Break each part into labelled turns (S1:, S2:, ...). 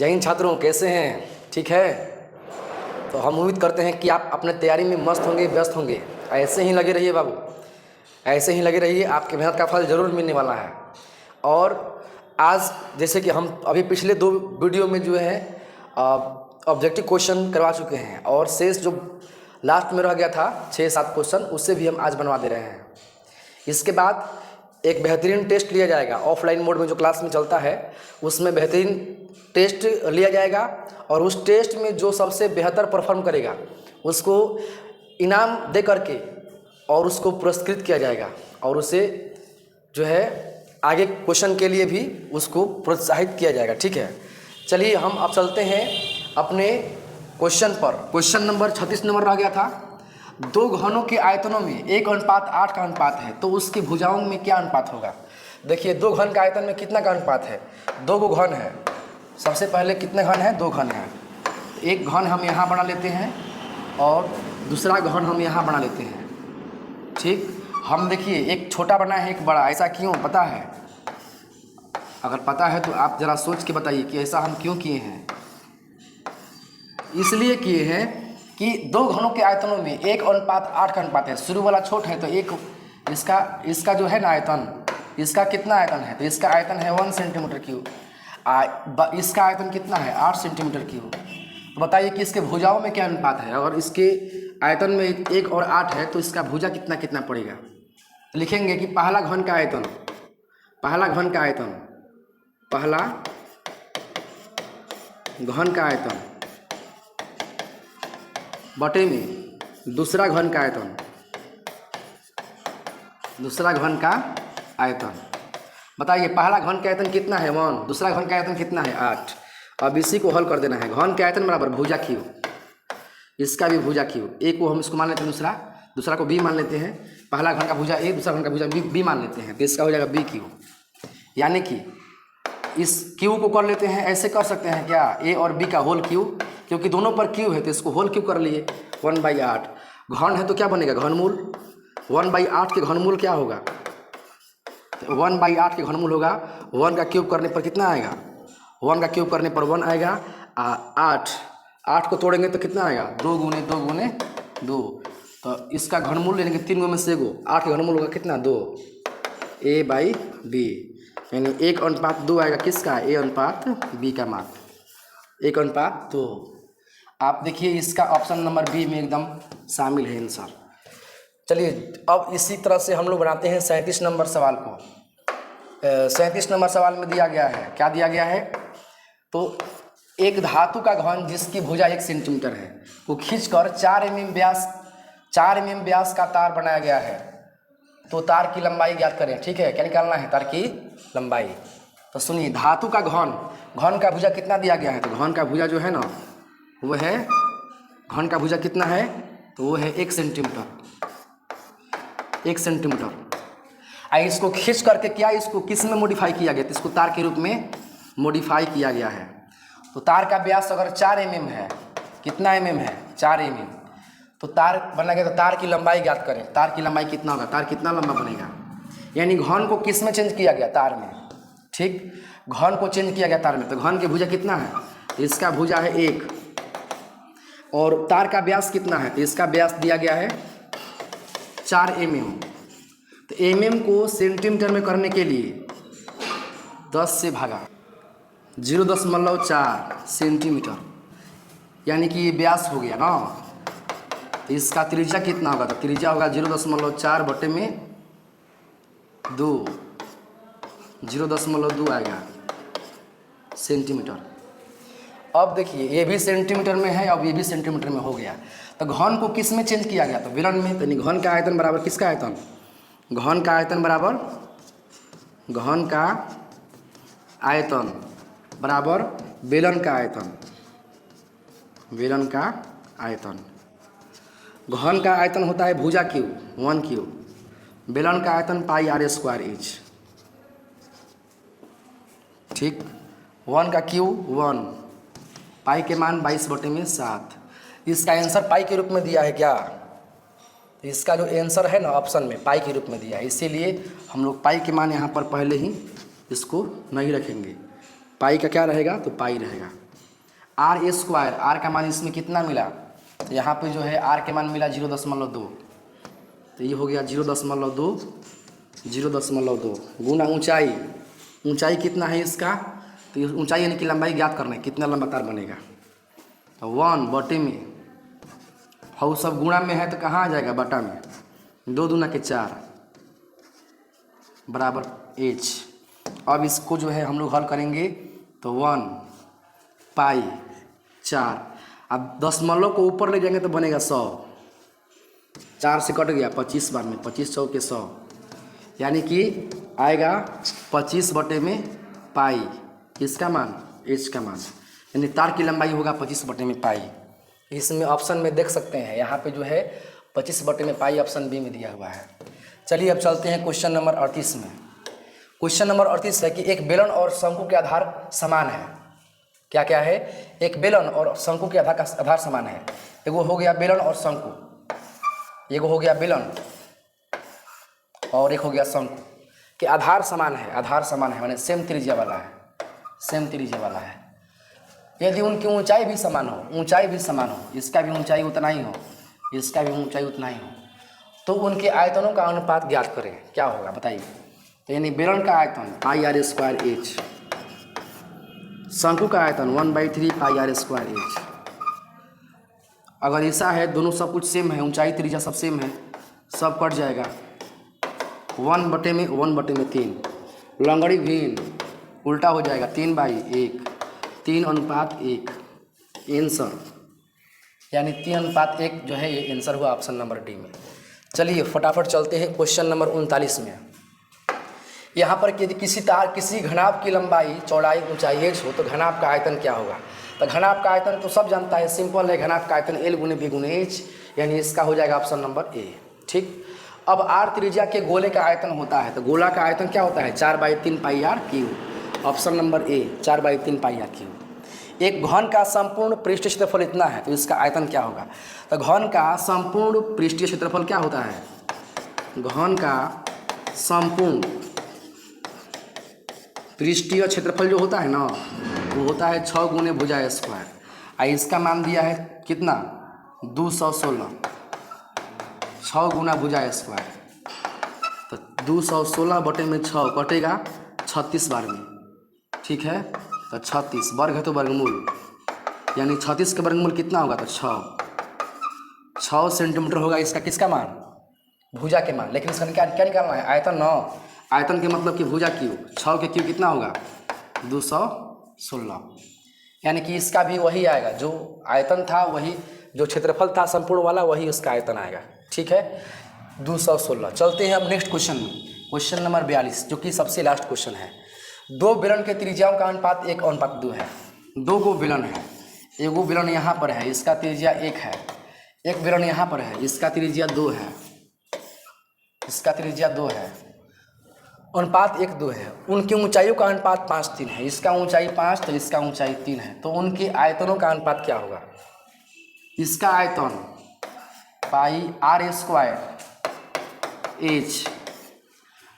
S1: जय हिंद छात्रों, कैसे हैं? ठीक है। तो हम उम्मीद करते हैं कि आप अपने तैयारी में मस्त होंगे, व्यस्त होंगे। ऐसे ही लगे रहिए बाबू, ऐसे ही लगे रहिए, आपकी मेहनत का फल ज़रूर मिलने वाला है। और आज जैसे कि हम अभी पिछले 2 वीडियो में जो है ऑब्जेक्टिव क्वेश्चन करवा चुके हैं, और शेष जो लास्ट में रह गया था 6-7 क्वेश्चन, उससे भी हम आज बनवा दे रहे हैं। इसके बाद एक बेहतरीन टेस्ट लिया जाएगा, ऑफलाइन मोड में जो क्लास में चलता है उसमें बेहतरीन टेस्ट लिया जाएगा, और उस टेस्ट में जो सबसे बेहतर परफॉर्म करेगा उसको इनाम दे करके और उसको पुरस्कृत किया जाएगा, और उसे जो है आगे क्वेश्चन के लिए भी उसको प्रोत्साहित किया जाएगा। ठीक है, चलिए हम अब चलते हैं अपने क्वेश्चन पर। क्वेश्चन नंबर 36 नंबर रह गया था। 2 घनों के आयतनों में 1:8 का अनुपात है, तो उसकी भुजाओं में क्या अनुपात होगा? देखिए 2 घन का आयतन में कितना का अनुपात है? 2 गो घन है। सबसे पहले कितने घन है? 2 घन है। एक घन हम यहाँ बना लेते हैं और दूसरा घन हम यहाँ बना लेते हैं। ठीक, हम देखिए एक छोटा बना है एक बड़ा, ऐसा क्यों पता है? अगर पता है तो आप ज़रा सोच के बताइए कि ऐसा हम क्यों किए हैं। इसलिए किए हैं कि 2 घनों के आयतनों में 1:8 का अनुपात है। शुरू वाला छोट है तो एक इसका जो है ना आयतन, इसका कितना आयतन है? तो इसका आयतन है 1 सेंटीमीटर क्यूब। इसका आयतन कितना है? 8 सेंटीमीटर क्यूब। तो बताइए कि इसके भुजाओं में क्या अनुपात है? अगर इसके आयतन में 1 और 8 है तो इसका भुजा कितना कितना पड़ेगा? तो लिखेंगे कि पहला घन का आयतन बटे में दूसरा घन का आयतन। बताइए पहला घन का आयतन कितना है? 1। दूसरा घन का आयतन कितना है? 8। अब इसी को हल कर देना है। घन के आयतन बराबर भुजा क्यू, इसका भी भुजा क्यू। ए को हम इसको मान लेते हैं, दूसरा को बी मान लेते हैं। पहला घन का भुजा ए, दूसरा घन का भुजा बी मान लेते हैं, तो इसका हो जाएगा बी क्यू। यानी कि इस क्यू को कर लेते हैं, ऐसे कर सकते हैं क्या? ए और बी का होल क्यू, क्योंकि दोनों पर क्यू है तो इसको होल क्यू कर लिए। 1/8 घन है तो क्या बनेगा? घनमूल। 1/8 के घनमूल क्या होगा? 1/8 के घनमूल होगा 1 का क्यूब करने पर कितना आएगा? 1 का क्यूब करने पर 1 आएगा। 8 को तोड़ेंगे तो कितना आएगा? 2 गुने 2 गुने 2। तो इसका घनमूल लेंगे 3 में से 1। 8 के घनमूल होगा कितना? 2। A/B, यानी 1:2 आएगा किसका? A/B का मान 1:2। आप देखिए इसका ऑप्शन नंबर बी में एकदम शामिल है आंसर। चलिए अब इसी तरह से हम लोग बनाते हैं 37 नंबर सवाल को। 37 नंबर सवाल में दिया गया है, क्या दिया गया है? तो एक धातु का घन जिसकी भुजा 1 सेंटीमीटर है वो खींचकर 4 mm व्यास का तार बनाया गया है, तो तार की लंबाई ज्ञात करें। ठीक है, क्या निकालना है? तार की लंबाई। तो सुनिए, धातु का घन का भुजा कितना दिया गया है? तो घन का भुजा जो है ना वो है, घन का भुजा कितना है? तो वो है 1 सेंटीमीटर। इसको खींच करके क्या इसको किस में मॉडिफाई किया गया? तो इसको तार के रूप में मॉडिफाई किया गया है। तो तार का व्यास अगर 4 mm है, कितना mm है? 4 mm। तो तार बना गया, तो तार की लंबाई ज्ञात करें। तार की लंबाई कितना होगा? तार कितना लंबा बनेगा? यानी घन को किस में चेंज किया गया? तार में। ठीक, घन को चेंज किया गया तार में। तो घन की भुजा कितना है? तो इसका भुजा है 1, और तार का व्यास कितना है? तो इसका व्यास दिया गया है 4 mm। तो mm को सेंटीमीटर में करने के लिए 10 से भागा 0.4 सेंटीमीटर, यानी कि ये व्यास हो गया ना। तो इसका त्रिज्या कितना होगा? तो त्रिज्या होगा 0.4 बटे में 2, 0.2 आएगा सेंटीमीटर। अब देखिए ये भी सेंटीमीटर में है, अब ये भी सेंटीमीटर में हो गया। तो घन को किस में चेंज किया गया? तो बेलन में। तो घन का आयतन बराबर किसका आयतन? घन का आयतन बराबर बेलन का आयतन। घन का आयतन होता है भुजा क्यू 1 क्यूब, बेलन का आयतन πr² इंच। ठीक, 1 का क्यूब 1, पाई के मान 22/7। इसका आंसर पाई के रूप में दिया है क्या? इसका जो आंसर है ना ऑप्शन में पाई के रूप में दिया है, इसीलिए हम लोग पाई के मान यहाँ पर पहले ही इसको नहीं रखेंगे। पाई का क्या रहेगा? तो पाई रहेगा। आर ए स्क्वायर, आर का मान इसमें कितना मिला, तो यहाँ पे जो है आर के मान मिला 0.2, तो ये हो गया 0.2, 0.2 गुना ऊंचाई, ऊंचाई कितना है इसका, तो ये ऊंचाई यानी कि लंबाई ज्ञात करना है, कितना लंबा तार बनेगा, तो 1 बटे में, हाउ सब गुणा में है तो कहाँ आ जाएगा, बटा में, 2 दूना के 4 बराबर h। अब इसको जो है हम लोग हल करेंगे तो 1 पाई 4, अब दशमलव को ऊपर ले जाएंगे तो बनेगा 100, 4 से कट गया 25 बार में, 25 चौके 100, यानी कि आएगा 25 बटे में पाई, इसका मान h का मान, यानी तार की लंबाई होगा 25 बटे में पाई। इसमें ऑप्शन में देख सकते हैं यहाँ पे जो है 25 बटे में पाई ऑप्शन बी में दिया हुआ है। चलिए अब चलते हैं क्वेश्चन नंबर 38 में। क्वेश्चन नंबर 38 है कि एक बेलन और शंकु के आधार समान है। क्या क्या है, एक बेलन और शंकु के आधार समान है। एगो हो गया बेलन और शंकु, एगो हो गया बेलन और एक हो गया शंकु के आधार समान है, आधार समान है माने सेम त्रिज्या वाला है, सेम त्रिज्या वाला है। यदि उनकी ऊंचाई भी समान हो, ऊंचाई भी समान हो, इसका भी ऊंचाई उतना ही हो, इसका भी ऊंचाई उतना ही हो, तो उनके आयतनों का अनुपात ज्ञात करें, क्या होगा बताइए। तो यानी बेलन का आयतन पाई आर स्क्वायर एच, शंकु का आयतन 1/3 पाई आर स्क्वायर एच। अगर ऐसा है दोनों सब कुछ सेम है, ऊंचाई त्रिज्या सब सेम है, सब कट जाएगा, 1 बटे में 3, लंगड़ी भिन्न उल्टा हो जाएगा, 3/1, 3:1 आंसर, यानी 3:1 जो है ये आंसर हुआ ऑप्शन नंबर डी में। चलिए फटाफट चलते हैं क्वेश्चन नंबर 39 में। यहाँ पर यदि किसी घनाभ की लंबाई चौड़ाई ऊंचाई एच हो तो घनाभ का आयतन क्या होगा। तो घनाभ का आयतन तो सब जानता है, सिंपल है, घनाभ का आयतन L गुने B गुने एच, यानी इसका हो जाएगा ऑप्शन नंबर ए। ठीक, अब आर त्रिज्या के गोले का आयतन होता है, तो गोला का आयतन क्या होता है 4/3 pi r cube, option number A 4/3 pi r cube. एक घन का संपूर्ण पृष्ठीय क्षेत्रफल इतना है, तो इसका आयतन क्या होगा। तो घन का संपूर्ण पृष्ठीय क्षेत्रफल क्या होता है, घन का संपूर्ण पृष्ठीय क्षेत्रफल जो होता है ना वो होता है 6 गुने भुजा स्क्वायर, और इसका मान दिया है कितना 216, 6 गुना भुजा स्क्वायर, तो 216 बटे में 6 कटेगा 36 बार में, ठीक है। तो 36 वर्ग है तो वर्गमूल, यानी 36 का वर्गमूल कितना होगा, तो 6 सेंटीमीटर होगा इसका किसका मान, भुजा के मान। लेकिन इसका क्या निकालना है, आयतन न, आयतन के मतलब कि भुजा क्यू, 6 के क्यू कितना होगा 216, यानी कि इसका भी वही आएगा, जो आयतन था वही, जो क्षेत्रफल था संपूर्ण वाला वही उसका आयतन आएगा, ठीक है 216। चलते हैं अब नेक्स्ट क्वेश्चन में, क्वेश्चन नंबर 42 जो कि सबसे लास्ट क्वेश्चन है। दो बेलन के त्रिज्याओं का अनुपात 1:2 है। दो गो बेलन है, एगो बेलन यहाँ पर है, इसका त्रिज्या 1 है, एक बेलन यहाँ पर है, इसका त्रिज्या 2 है, इसका त्रिज्या 2 है, अनुपात 1:2 है। उनकी ऊंचाइयों का अनुपात 5:3 है, इसका ऊंचाई 5 तो इसका ऊंचाई 3 है, तो उनके आयतनों का अनुपात क्या होगा। इसका आयतन पाई आर स्क्वायर एच,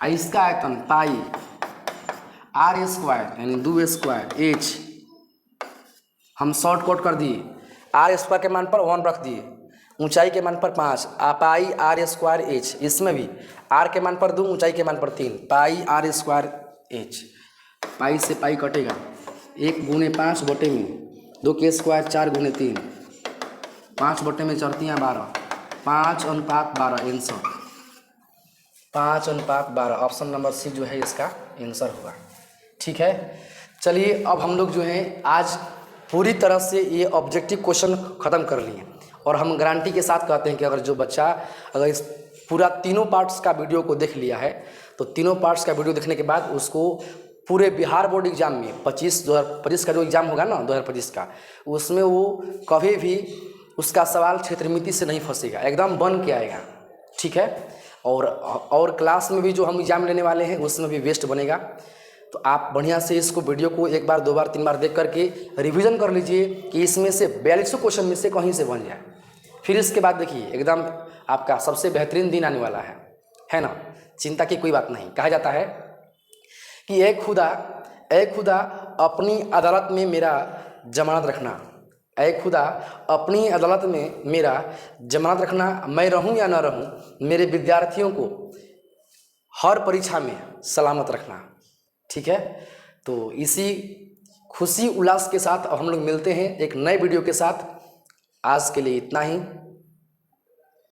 S1: इसका आयतन पाई आर स्क्वायर यानी 2 स्क्वायर एच, हम शॉर्टकट कर दिए, आर स्क्वायर के मान पर 1 रख दिए, ऊंचाई के मान पर 5, पाई आर स्क्वायर एच, इसमें भी आर के मान पर 2 ऊंचाई के मान पर 3, पाई आर स्क्वायर एच, पाई से पाई कटेगा, 1 गुने 5 बटे में 2 के स्क्वायर 4 गुने 3, 5 बटे में 4 × 12, 5:12 आंसर, 5:12 ऑप्शन नंबर सी जो है इसका आंसर होगा, ठीक है। चलिए अब हम लोग जो है आज पूरी तरह से ये ऑब्जेक्टिव क्वेश्चन ख़त्म कर लिए, और हम गारंटी के साथ कहते हैं कि अगर जो बच्चा अगर इस पूरा तीनों पार्ट्स का वीडियो को देख लिया है, तो तीनों पार्ट्स का वीडियो देखने के बाद उसको पूरे बिहार बोर्ड एग्जाम में 2025 का जो एग्ज़ाम होगा ना 2025 का, उसमें वो कभी भी उसका सवाल क्षेत्रमिति से नहीं फंसेगा, एकदम बन के आएगा, ठीक है। और क्लास में भी जो हम एग्ज़ाम लेने वाले हैं उसमें भी बेस्ट बनेगा। तो आप बढ़िया से इसको वीडियो को 1 बार 2 बार 3 बार देख करके रिवीजन कर लीजिए कि इसमें से 42 क्वेश्चन में से कहीं से बन जाए। फिर इसके बाद देखिए एकदम आपका सबसे बेहतरीन दिन आने वाला है ना, चिंता की कोई बात नहीं। कहा जाता है कि ए खुदा अपनी अदालत में मेरा जमानत रखना। ऐ खुदा अपनी अदालत में मेरा जमानत रखना, मैं रहूं या ना रहूं, मेरे विद्यार्थियों को हर परीक्षा में सलामत रखना। ठीक है, तो इसी खुशी उल्लास के साथ अब हम लोग मिलते हैं एक नए वीडियो के साथ। आज के लिए इतना ही।